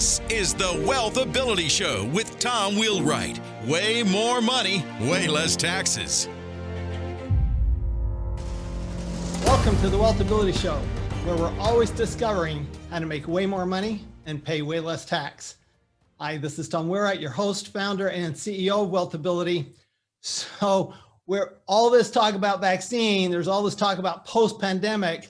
This is the Wealth Ability Show with Tom Wheelwright. Way more money, way less taxes. Welcome to the Wealth Ability Show, where we're always discovering how to make way more money and pay way less tax. Hi, this is Tom Wheelwright, your host, founder, and CEO of Wealth Ability. So where all this talk about vaccine, there's all this talk about post-pandemic.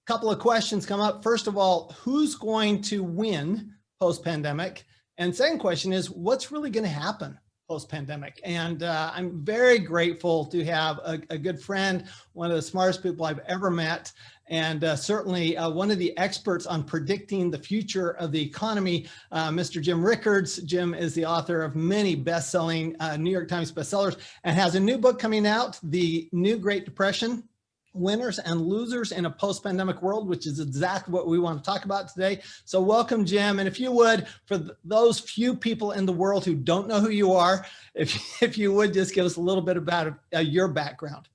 Couple of questions come up. First of all, who's going to win post-pandemic? And second question is, what's really going to happen post-pandemic? And I'm very grateful to have a good friend, one of the smartest people I've ever met, and certainly one of the experts on predicting the future of the economy, Mr. Jim Rickards. Jim is the author of many best-selling New York Times bestsellers and has a new book coming out, The New Great Depression: Winners and Losers in a Post-Pandemic World, which is exactly what we want to talk about today. So welcome, Jim. And if you would, for those few people in the world who don't know who you are, if you would just give us a little bit about your background.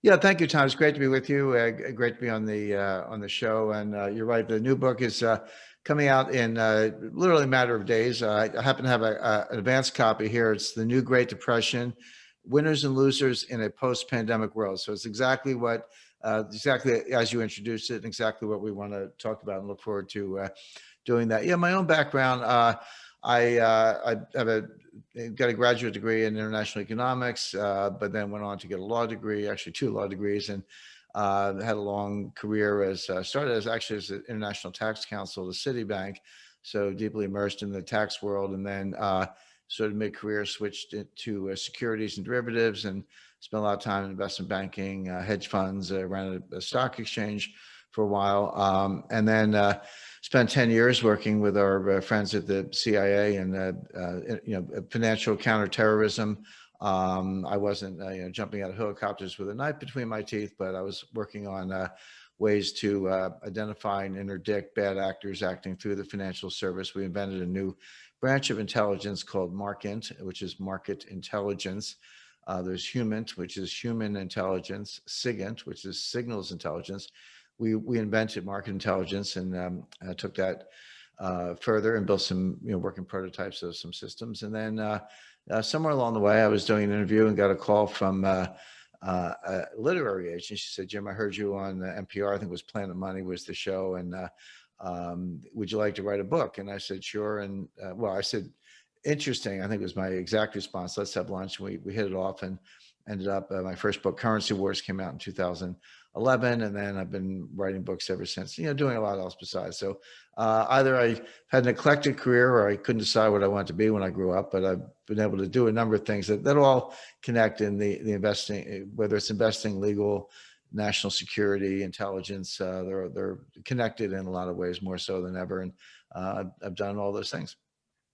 Yeah, thank you, Tom. It's great to be with you. Great to be on the show. And you're right, the new book is coming out in literally a matter of days. I happen to have an advanced copy here. It's The New Great Depression: Winners and Losers in a Post-Pandemic World. So it's exactly as you introduced it, and exactly what we want to talk about, and look forward to doing that. Yeah, my own background, I got a graduate degree in international economics, but then went on to get a law degree, actually 2 law degrees, and had a long career started as an international tax counsel at Citibank, so deeply immersed in the tax world, and then sort of mid-career switched to securities and derivatives, and spent a lot of time in investment banking, hedge funds, ran a stock exchange for a while, and then spent 10 years working with our friends at the CIA and financial counterterrorism. I wasn't jumping out of helicopters with a knife between my teeth, but I was working on ways to identify and interdict bad actors acting through the financial service. We invented a new branch of intelligence called MARKINT, which is market intelligence. There's HUMINT, which is human intelligence, SIGINT, which is signals intelligence. We invented market intelligence and took that further and built some working prototypes of some systems. And then somewhere along the way, I was doing an interview and got a call from a literary agent. She said, "Jim, I heard you on NPR. I think it was Planet Money was the show, and would you like to write a book?" And I said, "Sure." And I said, "Interesting." I think it was my exact response. "Let's have lunch." And we hit it off and ended up, my first book, Currency Wars, came out in 2011. And then I've been writing books ever since, doing a lot else besides. So either I had an eclectic career or I couldn't decide what I wanted to be when I grew up, but I've been able to do a number of things that all connect in the investing, whether it's investing, legal, national security, intelligence. They're connected in a lot of ways, more so than ever. And I've done all those things.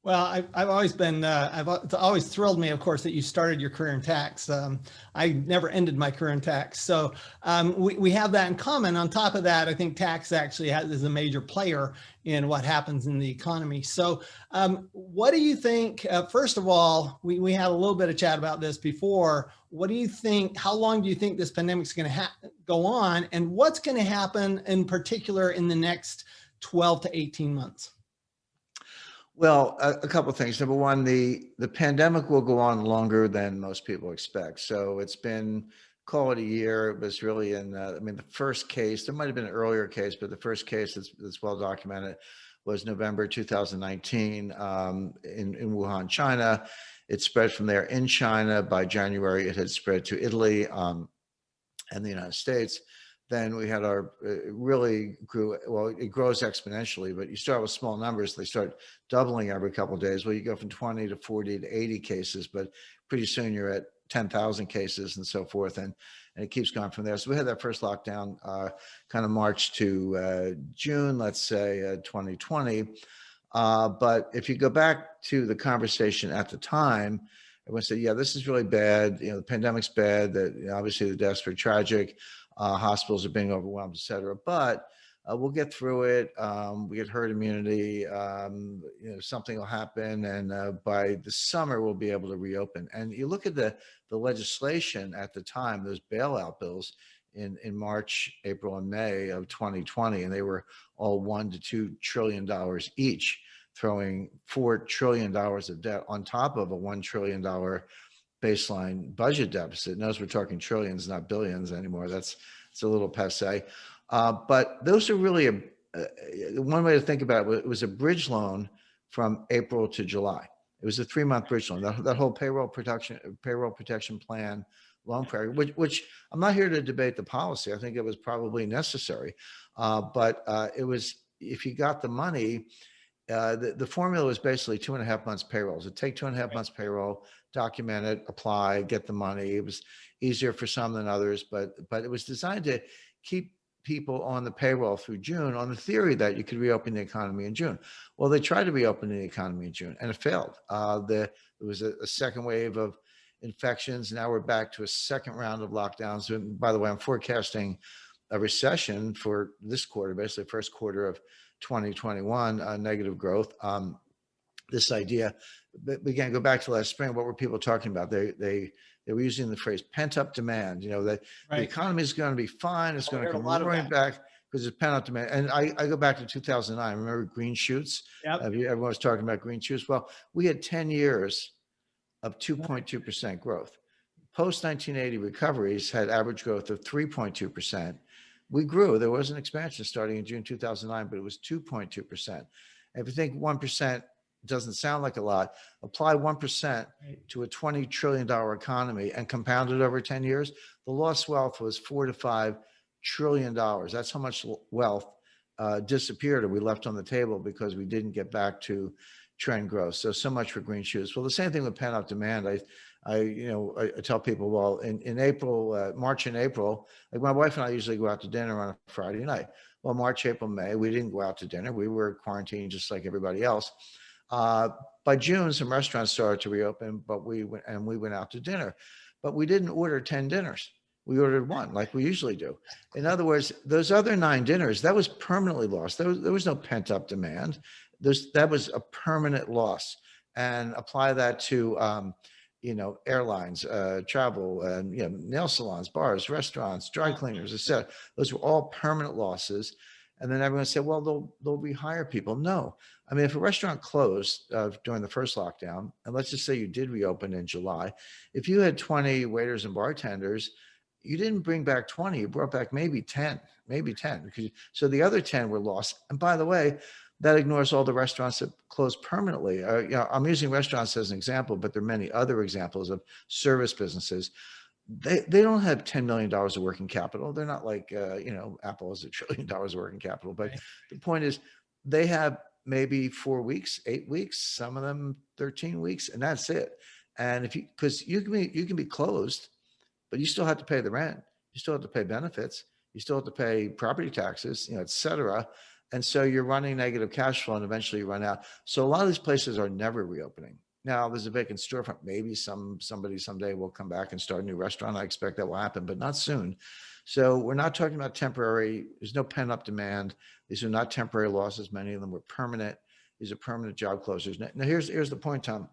Well, I've always been, it's always thrilled me, of course, that you started your career in tax. I never ended my career in tax. So we have that in common. On top of that, I think tax actually is a major player in what happens in the economy. So what do you think, first of all, we had a little bit of chat about this before. What do you think, how long do you think this pandemic is going to go on? And what's going to happen in particular in the next 12 to 18 months? Well, a couple of things. Number one, the pandemic will go on longer than most people expect. So it's been, call it a year. It was really the first case, there might have been an earlier case, but the first case that's well documented was November 2019 in Wuhan, China. It spread from there in China. By January, it had spread to Italy and the United States. Then we had it really grew. Well, it grows exponentially, but you start with small numbers. They start doubling every couple of days. Well, you go from 20 to 40 to 80 cases, but pretty soon you're at 10,000 cases and so forth. And it keeps going from there. So we had that first lockdown kind of March to June, let's say 2020. But if you go back to the conversation at the time, everyone said, yeah, this is really bad. The pandemic's bad. That obviously the deaths were tragic. Hospitals are being overwhelmed, et cetera. But we'll get through it. We get herd immunity. Something will happen, and by the summer we'll be able to reopen. And you look at the legislation at the time; those bailout bills. in March, April, and May of 2020, and they were all $1 to $2 trillion each, throwing $4 trillion of debt on top of a $1 trillion baseline budget deficit. Notice we're talking trillions, not billions anymore. It's a little passe. But those are really one way to think about it. It was a bridge loan from April to July. It was a 3-month bridge loan. That whole payroll protection plan loan program, which I'm not here to debate the policy. I think it was probably necessary, but it was, if you got the money, the formula was basically 2.5 months payroll. So take 2.5 months payroll, document it, apply, get the money. It was easier for some than others, but it was designed to keep people on the payroll through June on the theory that you could reopen the economy in June. Well, they tried to reopen the economy in June and it failed. There was a second wave of infections. Now we're back to a second round of lockdowns. And by the way, I'm forecasting a recession for this quarter, basically first quarter of 2021, negative growth. This idea, but again, go back to last spring. What were people talking about? They were using the phrase pent up demand. You know, that the economy is going to be fine. It's going to come roaring back because it's pent up demand. And I go back to 2009. Remember green shoots? Yep. Everyone was talking about green shoots. Well, we had 10 years of 2.2% growth. Post 1980 recoveries had average growth of 3.2%. We grew. There was an expansion starting in June 2009, but it was 2.2%. If you think 1% doesn't sound like a lot, apply 1% to a $20 trillion economy and compound it over 10 years, the lost wealth was $4 to $5 trillion. That's how much wealth disappeared or we left on the table because we didn't get back to trend growth. So much for green shoots. Well, the same thing with pent-up demand. I tell people, well, in April, March and April, like my wife and I usually go out to dinner on a Friday night. Well, March, April, May, we didn't go out to dinner. We were quarantined just like everybody else. By June, some restaurants started to reopen, but we went out to dinner, but we didn't order 10 dinners. We ordered one like we usually do. In other words, those other 9 dinners, that was permanently lost. There was no pent up demand. That was a permanent loss. And apply that to, airlines, travel, and nail salons, bars, restaurants, dry cleaners, etc. Those were all permanent losses. And then everyone said, well, they'll rehire people. No. I mean, if a restaurant closed during the first lockdown, and let's just say you did reopen in July, if you had 20 waiters and bartenders, you didn't bring back 20, you brought back maybe 10. So the other 10 were lost. And by the way, that ignores all the restaurants that closed permanently. I'm using restaurants as an example, but there are many other examples of service businesses. They don't have $10 million of working capital. They're not like, Apple has $1 trillion of working capital. But the point is they have maybe 4 weeks, 8 weeks, some of them 13 weeks, and that's it. And because you can be closed, but you still have to pay the rent. You still have to pay benefits. You still have to pay property taxes, et cetera. And so you're running negative cash flow and eventually you run out. So a lot of these places are never reopening. Now there's a vacant storefront. Maybe somebody someday will come back and start a new restaurant. I expect that will happen, but not soon. So we're not talking about temporary. There's no pent up demand. These are not temporary losses. Many of them were permanent. These are permanent job closures. Now here's the point, Tom.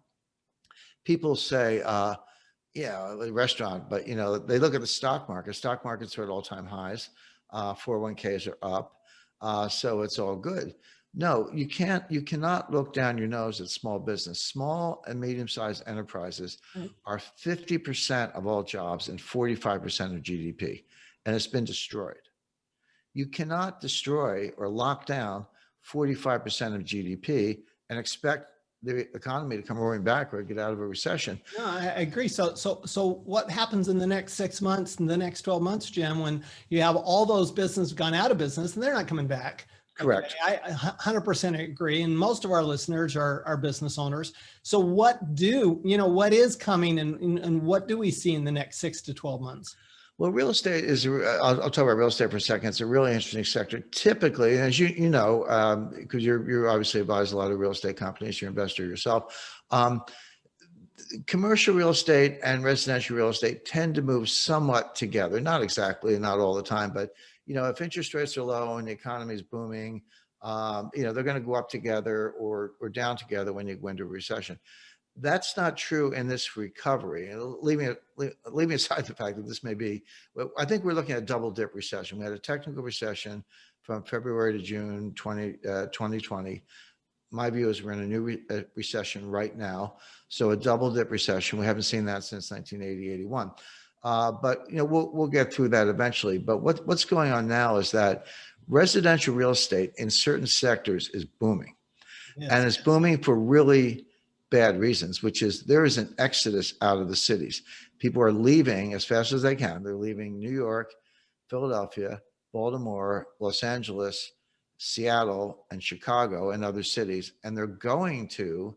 People say, a restaurant, but they look at the stock market. Stock markets are at all-time highs. 401ks are up. So it's all good. No, you cannot look down your nose at small business. Small and medium-sized enterprises are 50% of all jobs and 45% of GDP, and it's been destroyed. You cannot destroy or lock down 45% of GDP and expect the economy to come roaring back or get out of a recession. No, I agree. So what happens in the next 6 months and the next 12 months, Jim, when you have all those businesses gone out of business and they're not coming back? Correct. Okay, I 100% agree. And most of our listeners are business owners. So what is coming and what do we see in the next 6 to 12 months? Well, real estate is, I'll talk about real estate for a second. It's a really interesting sector. Typically, as you know, because you're obviously advise a lot of real estate companies, you're an investor yourself. Commercial real estate and residential real estate tend to move somewhat together, not exactly and not all the time, but if interest rates are low and the economy is booming, they're going to go up together or down together when you go into a recession. That's not true in this recovery. And leaving aside the fact that this may be, well, I think we're looking at a double dip recession. We had a technical recession from February to June 2020. My view is we're in a new recession right now. So a double dip recession. We haven't seen that since 1980, 81. But we'll get through that eventually. But what's going on now is that residential real estate in certain sectors is booming. Yes. And it's booming for really bad reasons, which is there is an exodus out of the cities. People are leaving as fast as they can. They're leaving New York, Philadelphia, Baltimore, Los Angeles, Seattle, and Chicago and other cities. And they're going to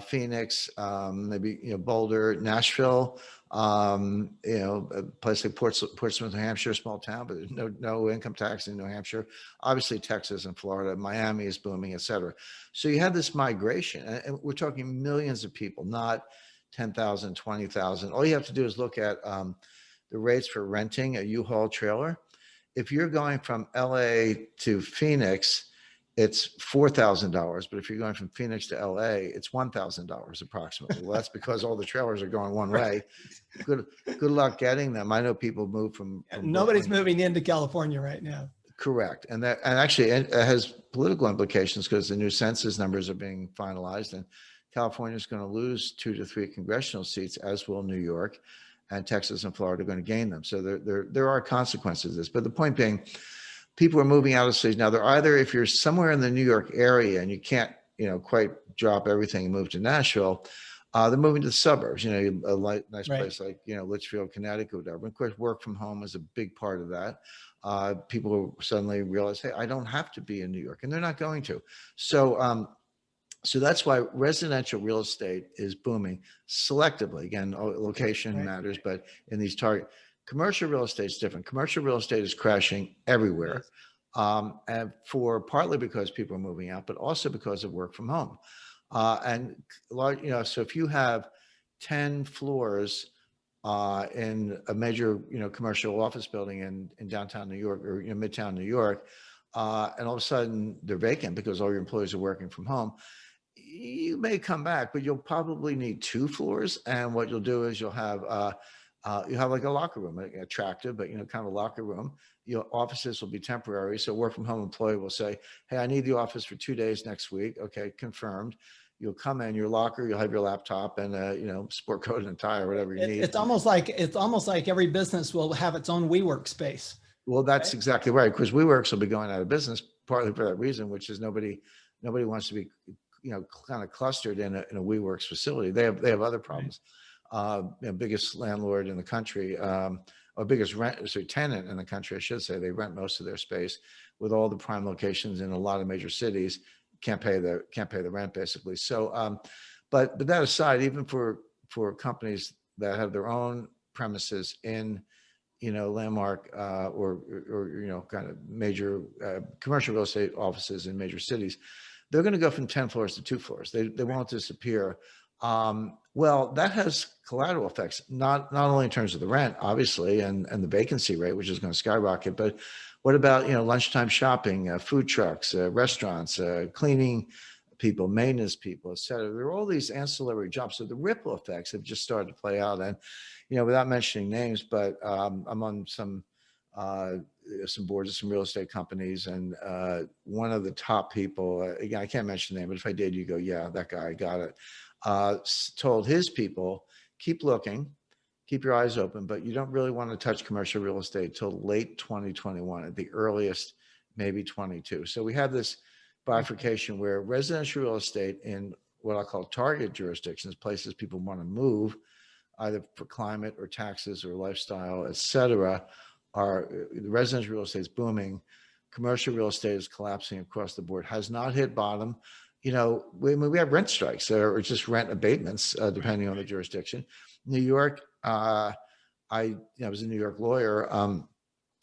Phoenix, maybe Boulder, Nashville, a place like Portsmouth, New Hampshire, a small town, but there's no income tax in New Hampshire. Obviously, Texas and Florida, Miami is booming, et cetera. So you have this migration, and we're talking millions of people, not 10,000, 20,000. All you have to do is look at the rates for renting a U-Haul trailer. If you're going from LA to Phoenix, it's $4,000. But if you're going from Phoenix to LA, it's $1,000 approximately. Well, that's because all the trailers are going one way. Good luck getting them. I know people move from Nobody's moving into California right now. Correct. And actually it has political implications because the new census numbers are being finalized, and California is going to lose 2 to 3 congressional seats, as will New York, and Texas and Florida are going to gain them. So there are consequences to this. But the point being, people are moving out of cities. Now, they're either, if you're somewhere in the New York area and you can't, quite drop everything and move to Nashville, they're moving to the suburbs, a nice place like, Litchfield, Connecticut, whatever. Of course, work from home is a big part of that. People suddenly realize, hey, I don't have to be in New York, and they're not going to. So that's why residential real estate is booming selectively. Again, location matters, but in these target, commercial real estate is different. Commercial real estate is crashing everywhere, and partly because people are moving out, but also because of work from home. And so if you have 10 floors in a major, commercial office building in downtown New York or Midtown New York, and all of a sudden they're vacant because all your employees are working from home, you may come back, but you'll probably need 2 floors. And what you'll do is you'll have like a locker room, attractive, but kind of a locker room. Your offices will be temporary. So work from home employee will say, hey, I need the office for 2 days next week. Okay, confirmed. You'll come in your locker, you'll have your laptop and sport coat and tie or whatever you need. It's almost like every business will have its own WeWork space. Well, that's exactly right, because WeWorks will be going out of business partly for that reason, which is nobody wants to be kind of clustered in a WeWorks facility. They have other problems. Biggest landlord in the country, or biggest tenant in the country, I should say. They rent most of their space with all the prime locations in a lot of major cities. Can't pay the rent basically. So, but that aside, even for companies that have their own premises in landmark or kind of major commercial real estate offices in major cities, they're going to go from 10 floors to 2 floors. They won't disappear. Well, that has collateral effects, not only in terms of the rent, obviously, and the vacancy rate, which is going to skyrocket, but what about, lunchtime shopping, food trucks, restaurants, cleaning people, maintenance people, et cetera. There are all these ancillary jobs. So the ripple effects have just started to play out. And, without mentioning names, but I'm on some boards of some real estate companies, and one of the top people, again, I can't mention the name, but if I did, you go, yeah, that guy got it, told his people, keep looking, keep your eyes open, but you don't really want to touch commercial real estate till late 2021, at the earliest, maybe 22. So we have this bifurcation where residential real estate in what I call target jurisdictions, places people want to move, either for climate or taxes or lifestyle, et cetera, the residential real estate is booming. Commercial real estate is collapsing across the board, has not hit bottom. We have rent strikes or just rent abatements, depending on the jurisdiction. New York, I was a New York lawyer.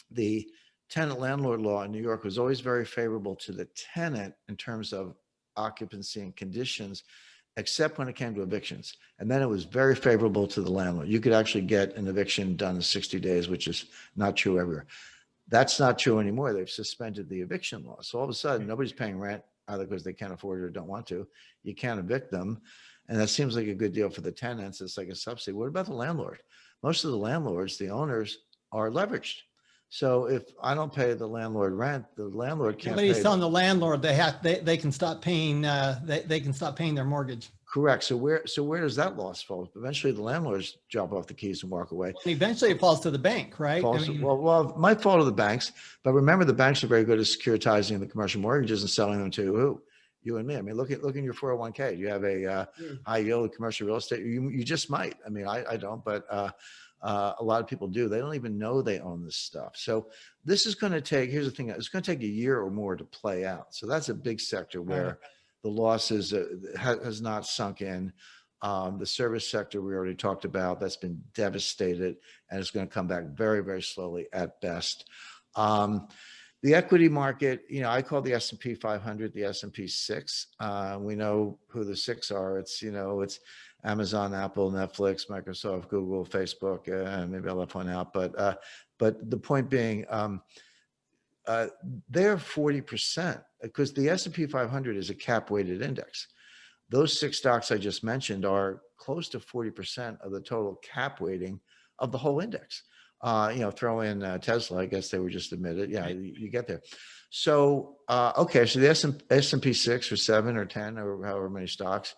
The tenant landlord law in New York was always very favorable to the tenant in terms of occupancy and conditions, except when it came to evictions. And then it was very favorable to the landlord. You could actually get an eviction done in 60 days, which is not true everywhere. That's not true anymore. They've suspended the eviction law. So all of a sudden, nobody's paying rent, either because they can't afford it or don't want to. You can't evict them. And that seems like a good deal for the tenants. It's like a subsidy. What about the landlord? Most of the landlords, the owners, are leveraged. So if I don't pay the landlord rent, the landlord can't Nobody's pay. telling the landlord they can stop paying they can stop paying their mortgage. Correct. So where does that loss fall? Eventually, the landlords drop off the keys and walk away. And eventually, it falls to the bank, right? Well, it might fall to the banks, but remember, the banks are very good at securitizing the commercial mortgages and selling them to who? You and me. I mean, look in your 401k. You have a high yield commercial real estate. You just might. I mean, I don't, but a lot of people do. They don't even know they own this stuff. So this is going to take. Here's the thing: it's going to take a year or more to play out. So that's a big sector where the losses has not sunk in. The service sector we already talked about, that's been devastated, and it's going to come back very, very slowly at best. The equity market, I call the S&P 500 the S&P 6. We know who the 6 are. It's Amazon, Apple, Netflix, Microsoft, Google, Facebook. Maybe I left one out, but the point being, they're 40% because the S&P 500 is a cap-weighted index. Those 6 stocks I just mentioned are close to 40% of the total cap weighting of the whole index. Throw in Tesla, I guess they were just admitted. Yeah, you get there. So, okay, so the S&P 6 or 7 or 10 or however many stocks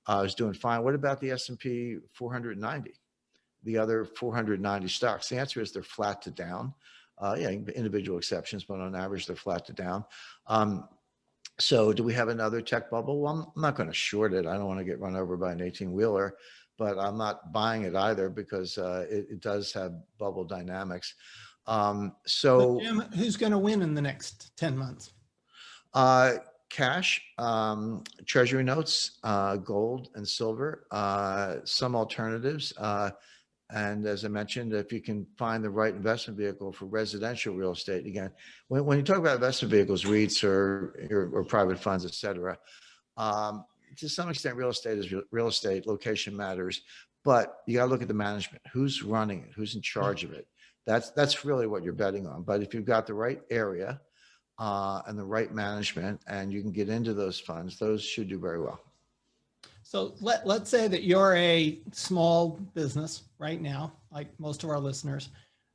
is doing fine. What about the S&P 490, the other 490 stocks? The answer is they're flat to down. Individual exceptions, but on average, they're flat to down. So do we have another tech bubble? Well, I'm not going to short it. I don't want to get run over by an 18-wheeler, but I'm not buying it either because it does have bubble dynamics. So Jim, who's going to win in the next 10 months? Cash, treasury notes, gold and silver, some alternatives. And as I mentioned, if you can find the right investment vehicle for residential real estate, again, when you talk about investment vehicles, REITs or private funds, et cetera, to some extent, real estate is real estate. Location matters, but you got to look at the management. Who's running it? Who's in charge of it? That's really what you're betting on. But if you've got the right area and the right management, and you can get into those funds, those should do very well. So let's say that you're a small business right now, like most of our listeners.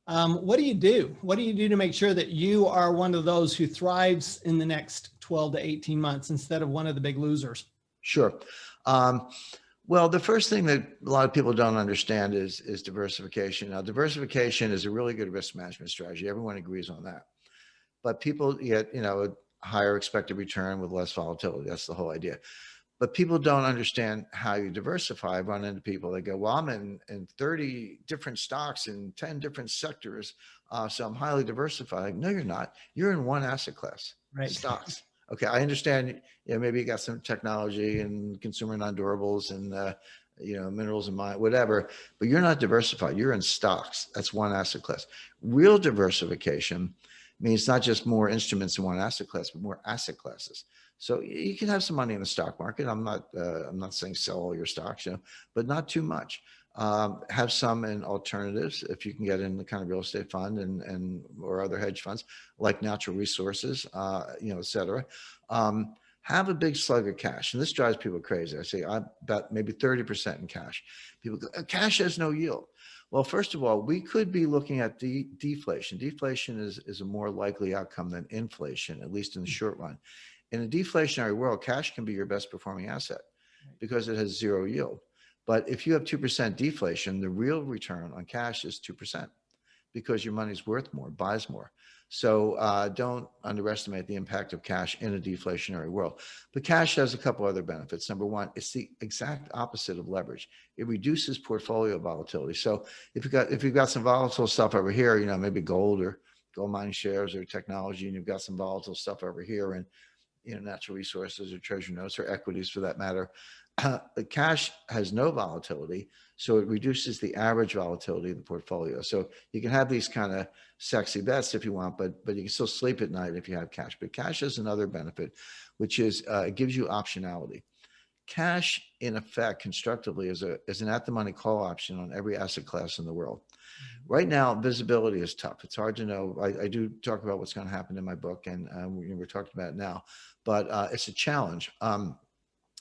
What do you do? What do you do to make sure that you are one of those who thrives in the next 12 to 18 months instead of one of the big losers? Sure. Well, the first thing that a lot of people don't understand is diversification. Now, diversification is a really good risk management strategy. Everyone agrees on that. But people get, a higher expected return with less volatility. That's the whole idea. But people don't understand how you diversify. I've run into people that go, well, I'm in 30 different stocks in 10 different sectors, so I'm highly diversified. No, you're not. You're in one asset class, right? Stocks. Okay, I understand. Maybe you got some technology and consumer non-durables and minerals and mine, whatever. But you're not diversified. You're in stocks. That's one asset class. Real diversification means not just more instruments in one asset class, but more asset classes. So you can have some money in the stock market. I'm not saying sell all your stocks, but not too much. Have some in alternatives if you can get in the kind of real estate fund and or other hedge funds like natural resources, et cetera. Have a big slug of cash, and this drives people crazy. I say I bet maybe 30% in cash. People go, cash has no yield. Well, first of all, we could be looking at deflation. Deflation is a more likely outcome than inflation, at least in the short run. In a deflationary world, cash can be your best performing asset because it has zero yield. But if you have 2% deflation, the real return on cash is 2% because your money's worth more, buys more. So don't underestimate the impact of cash in a deflationary world. But cash has a couple other benefits. Number one, it's the exact opposite of leverage. It reduces portfolio volatility. So if you've got some volatile stuff over here, maybe gold or gold mining shares or technology, and you've got some volatile stuff over here and natural resources or treasury notes or equities for that matter, the cash has no volatility, so it reduces the average volatility of the portfolio. So you can have these kind of sexy bets if you want, but you can still sleep at night if you have cash. But cash has another benefit, which is it gives you optionality. Cash, in effect, constructively is an at-the-money call option on every asset class in the world. Right now, visibility is tough. It's hard to know. I do talk about what's going to happen in my book, and we're talking about it now, but it's a challenge.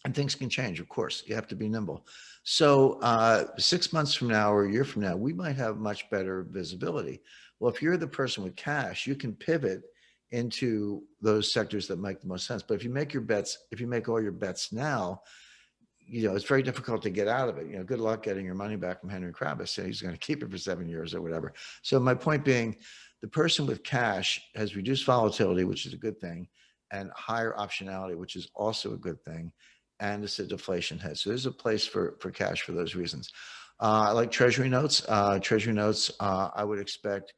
And things can change, of course. You have to be nimble. So 6 months from now or a year from now, we might have much better visibility. Well, if you're the person with cash, you can pivot into those sectors that make the most sense. But if you make your bets, if you make all your bets now, it's very difficult to get out of it. Good luck getting your money back from Henry Kravis. So he's going to keep it for 7 years or whatever. So my point being, the person with cash has reduced volatility, which is a good thing, and higher optionality, which is also a good thing. And it's a deflation hedge. So there's a place for cash for those reasons. I like treasury notes. I would expect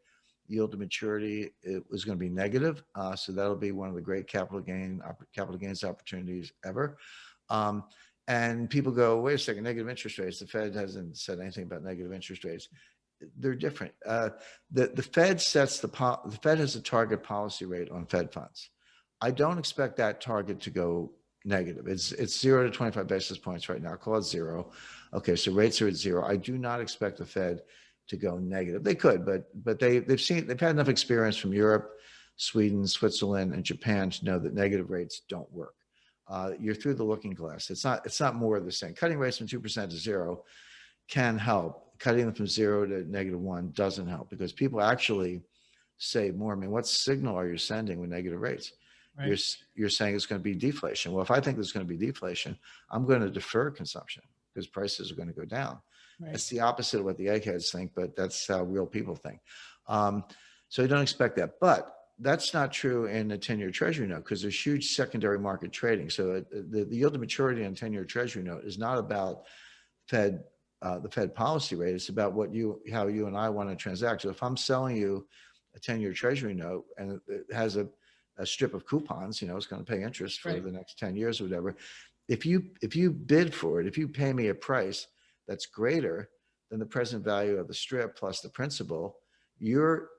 yield to maturity, it was going to be negative. So that'll be one of the great capital gains opportunities ever. And people go, wait a second, negative interest rates. The Fed hasn't said anything about negative interest rates. They're different. The Fed the Fed has a target policy rate on Fed funds. I don't expect that target to go negative. It's 0 to 25 basis points right now. Call it 0. Okay, so rates are at 0. I do not expect the Fed to go negative. They could, but they've had enough experience from Europe, Sweden, Switzerland, and Japan to know that negative rates don't work. You're through the looking glass. It's not more of the same. Cutting rates from 2% to 0 can help. Cutting them from 0 to -1 doesn't help, because people actually save more. I mean, what signal are you sending with negative rates? Right. You're saying it's going to be deflation. Well, if I think there's going to be deflation, I'm going to defer consumption because prices are going to go down. Right. It's the opposite of what the eggheads think, but that's how real people think. So I don't expect that. But that's not true in a 10-year Treasury note, because there's huge secondary market trading. So the yield to maturity on 10-year Treasury note is not about the Fed policy rate. It's about how you and I want to transact. So if I'm selling you a 10-year Treasury note and it has a strip of coupons, it's going to pay interest for the next 10 years or whatever. If you bid for it, if you pay me a price that's greater than the present value of the strip plus the principal, your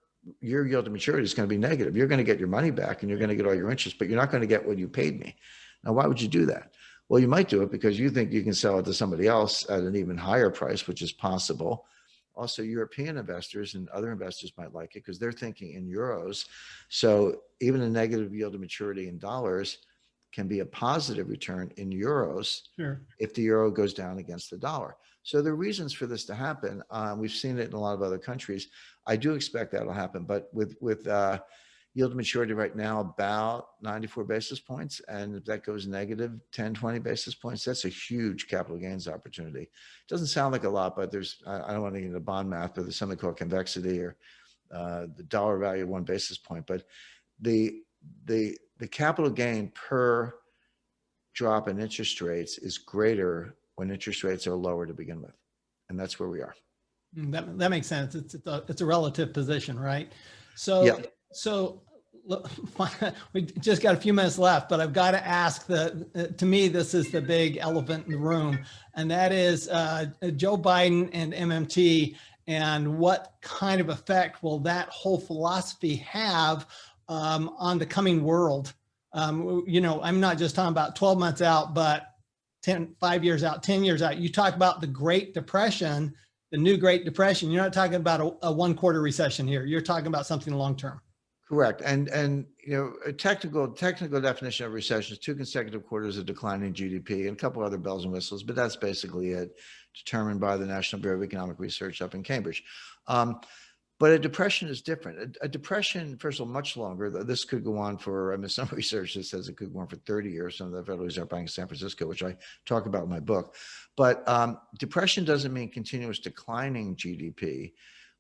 yield to maturity is going to be negative. You're going to get your money back and you're going to get all your interest, but you're not going to get what you paid me. Now, why would you do that? Well, you might do it because you think you can sell it to somebody else at an even higher price, which is possible. Also, European investors and other investors might like it because they're thinking in euros. So even a negative yield to maturity in dollars can be a positive return in euros if the euro goes down against the dollar. So there are reasons for this to happen. We've seen it in a lot of other countries. I do expect that'll happen, but with yield to maturity right now about 94 basis points, and if that goes negative 10, 20 basis points, that's a huge capital gains opportunity. It doesn't sound like a lot, but I don't want to get into bond math, but there's something called convexity or the dollar value of 1 basis point. But the capital gain per drop in interest rates is greater when interest rates are lower to begin with. And that's where we are. That makes sense. It's a relative position, right? So look, we just got a few minutes left, but I've got to ask to me, this is the big elephant in the room, and that is Joe Biden and MMT, and what kind of effect will that whole philosophy have on the coming world? I'm not just talking about 12 months out, but 5 years out, 10 years out. You talk about the Great Depression, the new Great Depression. You're not talking about a one-quarter recession here. You're talking about something long-term. Correct. And a technical definition of recession is 2 consecutive quarters of declining GDP and a couple other bells and whistles, but that's basically it, determined by the National Bureau of Economic Research up in Cambridge. But a depression is different. A depression, first of all, much longer. This could go on for, some research that says it could go on for 30 years, some of the Federal Reserve Bank of San Francisco, which I talk about in my book. But depression doesn't mean continuous declining GDP.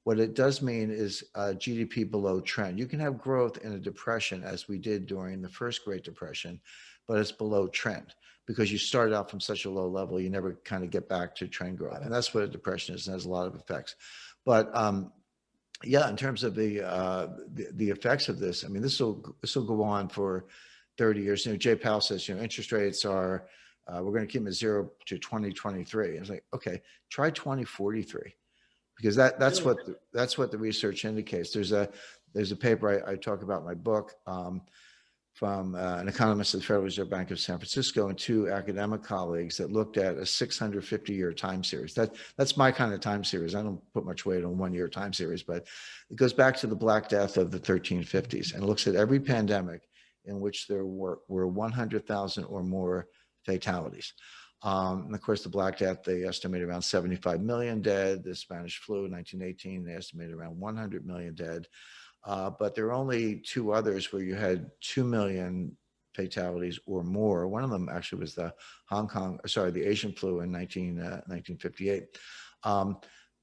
What it does mean is GDP below trend. You can have growth in a depression, as we did during the first Great Depression, but it's below trend because you started out from such a low level, you never kind of get back to trend growth. And that's what a depression is, and has a lot of effects. But yeah, in terms of the effects of this, this will go on for 30 years. Jay Powell says, interest rates are, we're going to keep them at 0 to 2023. It's like, okay, try 2043. Because that's what the research indicates. There's a paper I talk about in my book from an economist at the Federal Reserve Bank of San Francisco and 2 academic colleagues that looked at a 650-year time series. That's my kind of time series. I don't put much weight on 1-year time series, but it goes back to the Black Death of the 1350s and looks at every pandemic in which there were 100,000 or more fatalities. And of course, the Black Death, they estimate around 75 million dead. The Spanish flu in 1918, they estimated around 100 million dead. But there are only two others where you had 2 million fatalities or more. One of them actually was the the Asian flu in 1958.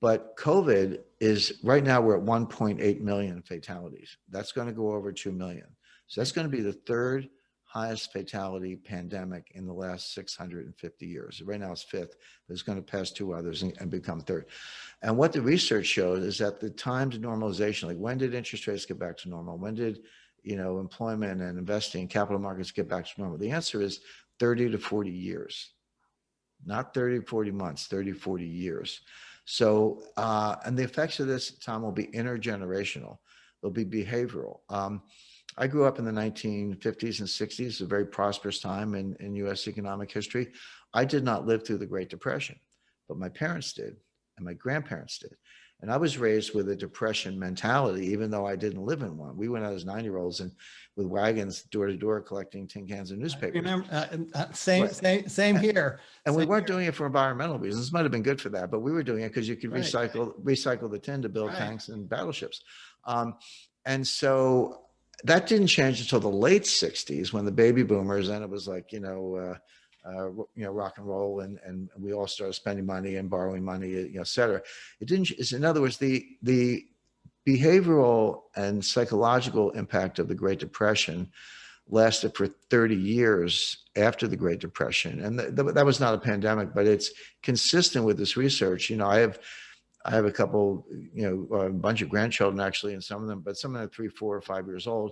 But COVID is, right now we're at 1.8 million fatalities. That's going to go over 2 million. So that's going to be the third highest fatality pandemic in the last 650 years. Right now it's fifth, but it's going to pass two others and become third. And what the research shows is that the time to normalization, like when did interest rates get back to normal? When did, employment and investing, capital markets get back to normal? The answer is 30 to 40 years, not 30, 40 months, 30, 40 years. So, and the effects of this, Tom, will be intergenerational. They'll be behavioral. I grew up in the 1950s and 60s, a very prosperous time in U.S. economic history. I did not live through the Great Depression, but my parents did, and my grandparents did. And I was raised with a Depression mentality, even though I didn't live in one. We went out as 9-year-olds and with wagons door to door collecting tin cans and newspapers. I remember, same here. And we weren't doing it for environmental reasons. It might have been good for that, but we were doing it because you could recycle the tin to build tanks and battleships. And so that didn't change until the late 60s when the baby boomers, and it was like, rock and roll, and we all started spending money and borrowing money, et cetera. It didn't. In other words, the behavioral and psychological impact of the Great Depression lasted for 30 years after the Great Depression, and that was not a pandemic, but it's consistent with this research. I have a couple, a bunch of grandchildren actually, and some of them are 3, 4, or 5 years old.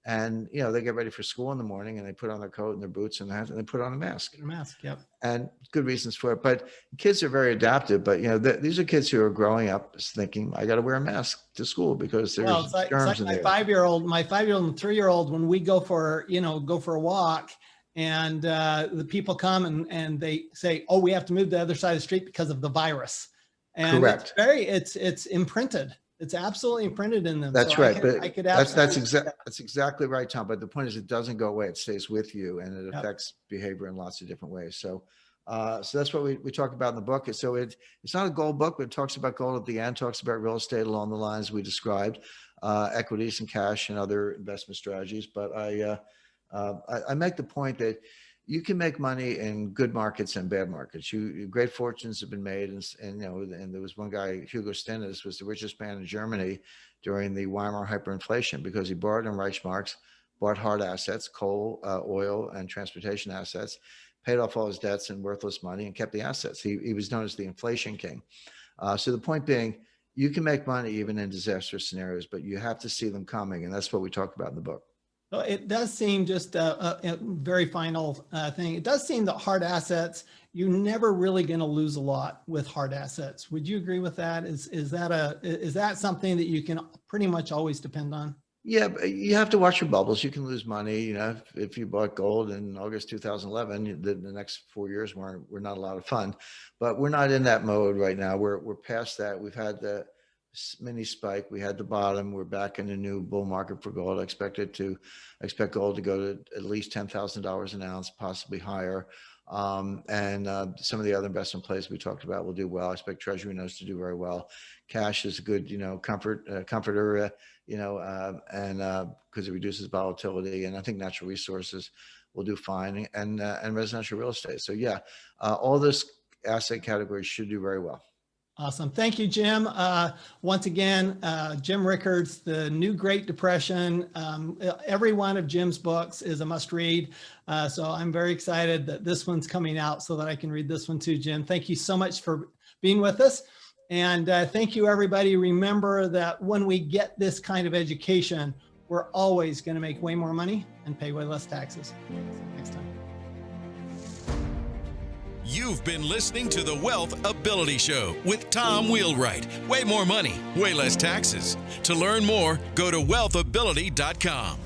And, they get ready for school in the morning and they put on their coat and their boots and they put on a mask. Yep. And good reasons for it. But kids are very adaptive. But, these are kids who are growing up thinking, I got to wear a mask to school because there's germs in there. My 5-year-old and 3-year-old, when we go for a walk, and the people come and they say, oh, we have to move to the other side of the street because of the virus. And correct. It's imprinted. It's absolutely imprinted in them. That's so right. That's exactly right, Tom. But the point is, it doesn't go away. It stays with you, and it affects behavior in lots of different ways. So, so that's what we talk about in the book. So it's not a gold book, but it talks about gold at the end. Talks about real estate along the lines we described, equities and cash and other investment strategies. But I make the point that you can make money in good markets and bad markets. Great fortunes have been made, and there was one guy, Hugo Stinnes, was the richest man in Germany during the Weimar hyperinflation because he borrowed in Reichsmarks, bought hard assets, coal, oil, and transportation assets, paid off all his debts and worthless money, and kept the assets. He was known as the inflation king. So the point being, you can make money even in disastrous scenarios, but you have to see them coming, and that's what we talk about in the book. So it does seem, just a very final thing, it does seem that hard assets, you're never really going to lose a lot with hard assets. Would you agree with that? Is that something that you can pretty much always depend on? Yeah, but you have to watch your bubbles. You can lose money. If you bought gold in August 2011, the next 4 years were not a lot of fun. But we're not in that mode right now. We're past that. We've had the mini spike. We had the bottom. We're back in a new bull market for gold. I expect gold to go to at least $10,000 an ounce, possibly higher. And some of the other investment plays we talked about will do well. I expect Treasury notes to do very well. Cash is a good, comforter, and because it reduces volatility. And I think natural resources will do fine, and residential real estate. So yeah, all those asset categories should do very well. Awesome. Thank you, Jim. Once again, Jim Rickards, The New Great Depression. Every one of Jim's books is a must read. So I'm very excited that this one's coming out so that I can read this one too, Jim. Thank you so much for being with us. And thank you, everybody. Remember that when we get this kind of education, we're always going to make way more money and pay way less taxes. See you next time. You've been listening to the Wealth Ability Show with Tom Wheelwright. Way more money, way less taxes. To learn more, go to wealthability.com.